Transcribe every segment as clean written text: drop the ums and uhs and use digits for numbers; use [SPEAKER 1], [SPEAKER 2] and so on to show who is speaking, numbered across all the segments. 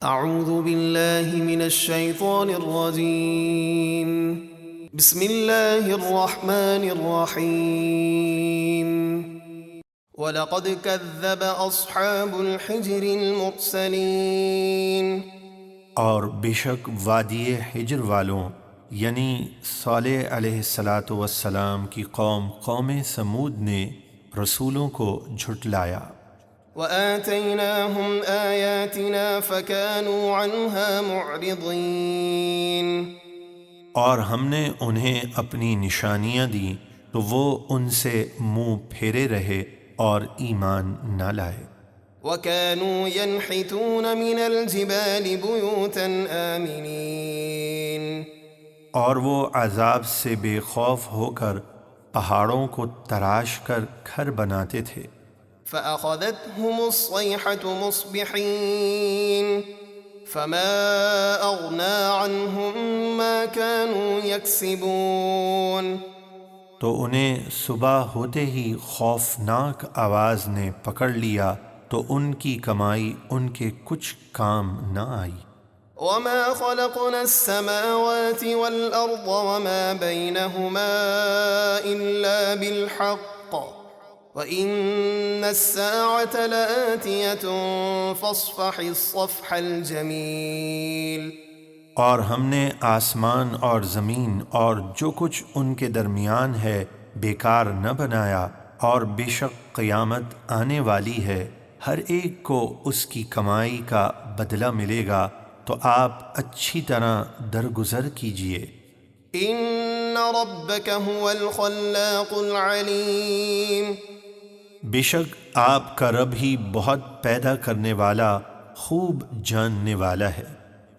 [SPEAKER 1] اعوذ باللہ من الشیطان الرجیم بسم اللہ الرحمن الرحیم وَلَقَدْ كَذَّبَ أَصْحَابُ الْحِجْرِ الْمُرْسَلِينَ،
[SPEAKER 2] اور بے شک وادی حجر والوں یعنی صالح علیہ السلام کی قوم سمود نے رسولوں کو جھٹلایا۔
[SPEAKER 1] وَآتَيْنَاهُمْ آيَاتِنَا فَكَانُوا عَنْهَا مُعْرِضِينَ،
[SPEAKER 2] اور ہم نے انہیں اپنی نشانیاں دیں تو وہ ان سے منہ پھیرے رہے اور ایمان نہ لائے۔
[SPEAKER 1] وَكَانُوا يَنْحِتُونَ مِنَ الْجِبَالِ بُيُوتًا آمِنِينَ،
[SPEAKER 2] اور وہ عذاب سے بے خوف ہو کر پہاڑوں کو تراش کر گھر بناتے تھے۔
[SPEAKER 1] فَأَخَذَتْهُمُ الصَّيْحَةُ مُصْبِحِينَ فَمَا أَغْنَى عَنْهُمْ مَا كَانُوا يَكْسِبُونَ،
[SPEAKER 2] تو انہیں صبح ہوتے ہی خوفناک آواز نے پکڑ لیا تو ان کی کمائی ان کے کچھ کام نہ آئی۔
[SPEAKER 1] وَمَا خَلَقْنَا السَّمَاوَاتِ وَالْأَرْضَ وَمَا بَيْنَهُمَا إِلَّا بِالْحَقِّ وَإِنَّ السَّاعَةَ لَآتِيَةٌ فَاصْفَحِ الصَّفْحَ الْجَمِيلَ،
[SPEAKER 2] اور ہم نے آسمان اور زمین اور جو کچھ ان کے درمیان ہے بیکار نہ بنایا، اور بے شک قیامت آنے والی ہے، ہر ایک کو اس کی کمائی کا بدلہ ملے گا، تو آپ اچھی طرح درگزر کیجئے۔
[SPEAKER 1] إِنَّ رَبَّكَ هُوَ الْخَلَّاقُ الْعَلِيمُ،
[SPEAKER 2] بے شک آپ کا رب ہی بہت پیدا کرنے والا، خوب جاننے والا ہے۔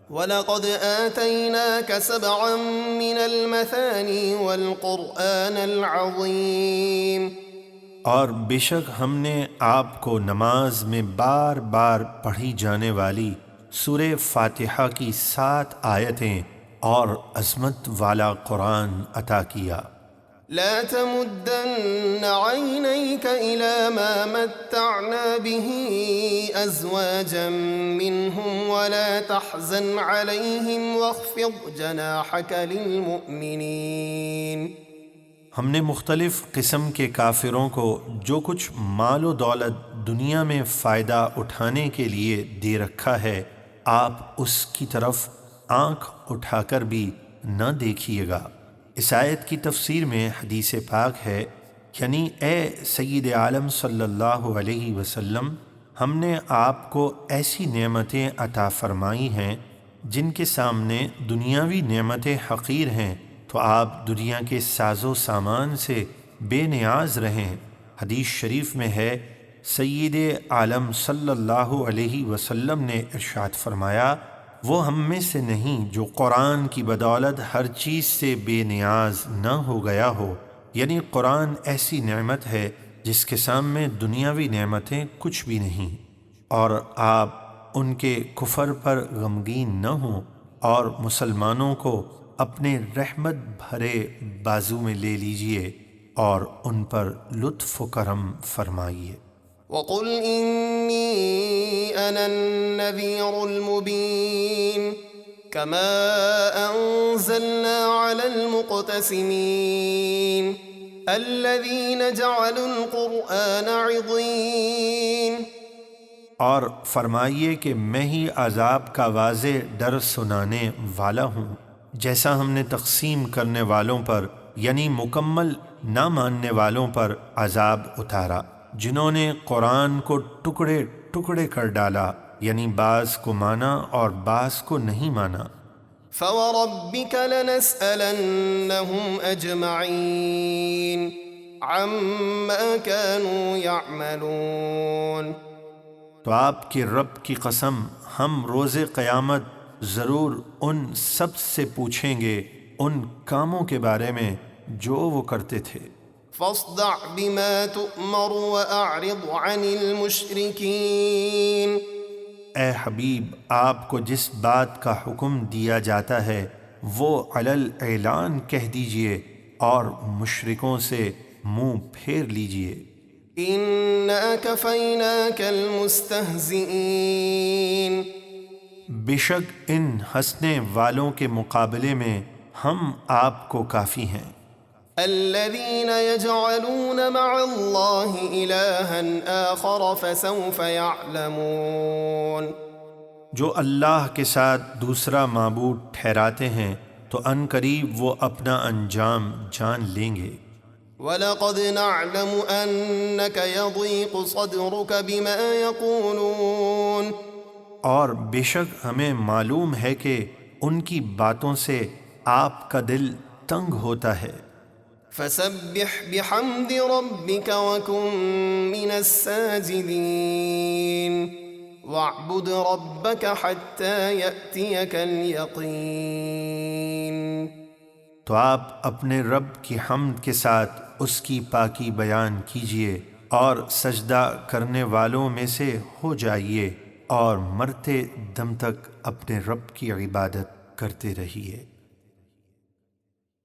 [SPEAKER 1] وَلَقَدْ آتَيْنَاكَ سَبْعًا مِّنَ الْمَثَانِي وَالْقُرْآنَ الْعَظِيمَ،
[SPEAKER 2] اور بے شک ہم نے آپ کو نماز میں بار بار پڑھی جانے والی سورہ فاتحہ کی 7 آیتیں اور عظمت والا قرآن عطا کیا۔
[SPEAKER 1] لا تمدن عينيك إلى ما متعنا به أزواجا منهم ولا تحزن عليهم واخفض جناحك للمؤمنين،
[SPEAKER 2] ہم نے مختلف قسم کے کافروں کو جو کچھ مال و دولت دنیا میں فائدہ اٹھانے کے لیے دے رکھا ہے، آپ اس کی طرف آنکھ اٹھا کر بھی نہ دیکھیے گا۔ اس آیت کی تفسیر میں حدیث پاک ہے، یعنی اے سید عالم صلی اللہ علیہ وسلم، ہم نے آپ کو ایسی نعمتیں عطا فرمائی ہیں جن کے سامنے دنیاوی نعمتیں حقیر ہیں، تو آپ دنیا کے ساز و سامان سے بے نیاز رہیں۔ حدیث شریف میں ہے، سید عالم صلی اللہ علیہ وسلم نے ارشاد فرمایا، وہ ہم میں سے نہیں جو قرآن کی بدولت ہر چیز سے بے نیاز نہ ہو گیا ہو، یعنی قرآن ایسی نعمت ہے جس کے سامنے دنیاوی نعمتیں کچھ بھی نہیں، اور آپ ان کے کفر پر غمگین نہ ہوں اور مسلمانوں کو اپنے رحمت بھرے بازو میں لے لیجئے اور ان پر لطف و کرم فرمائیے۔
[SPEAKER 1] وقل إني أنا النذير المبين كما أنزلنا على المقتسمين الذين جعلوا القرآن عضين،
[SPEAKER 2] اور فرمائیے کہ میں ہی عذاب کا واضح ڈر سنانے والا ہوں، جیسا ہم نے تقسیم کرنے والوں پر یعنی مکمل نہ ماننے والوں پر عذاب اتارا، جنہوں نے قرآن کو ٹکڑے ٹکڑے کر ڈالا، یعنی بعض کو مانا اور بعض کو نہیں مانا۔
[SPEAKER 1] فوربك لنسألنهم أجمعين عما كانوا يعملون،
[SPEAKER 2] تو آپ کے رب کی قسم، ہم روز قیامت ضرور ان سب سے پوچھیں گے ان کاموں کے بارے میں جو وہ کرتے تھے۔
[SPEAKER 1] فاصدع بما تؤمر وأعرض عن المشركين،
[SPEAKER 2] اے حبیب، آپ کو جس بات کا حکم دیا جاتا ہے وہ علل اعلان کہہ دیجئے اور مشرکوں سے منہ پھیر لیجئے۔
[SPEAKER 1] إنا كفيناك المستهزئين،
[SPEAKER 2] بے شک ان ہنسنے والوں کے مقابلے میں ہم آپ کو کافی ہیں۔
[SPEAKER 1] الذين يجعلون مع الله إلها آخر فسوف يعلمون
[SPEAKER 2] جو اللہ کے ساتھ دوسرا معبود ٹھہراتے ہیں تو ان قریب وہ اپنا انجام جان لیں گے۔
[SPEAKER 1] وَلَقَدْ نَعْلَمُ أَنَّكَ يَضِيقُ صَدْرُكَ بِمَا يَقُولُونَ
[SPEAKER 2] اور بے شک ہمیں معلوم ہے کہ ان کی باتوں سے آپ کا دل تنگ ہوتا ہے۔
[SPEAKER 1] فَسَبِّحْ بِحَمْدِ رَبِّكَ وَكُن مِّنَ السَّاجِدِينَ وَاعْبُدْ رَبَّكَ حَتَّى يَأْتِيَكَ الْيَقِينُ
[SPEAKER 2] تو آپ اپنے رب کی حمد کے ساتھ اس کی پاکی بیان کیجیے اور سجدہ کرنے والوں میں سے ہو جائیے اور مرتے دم تک اپنے رب کی عبادت کرتے رہیے۔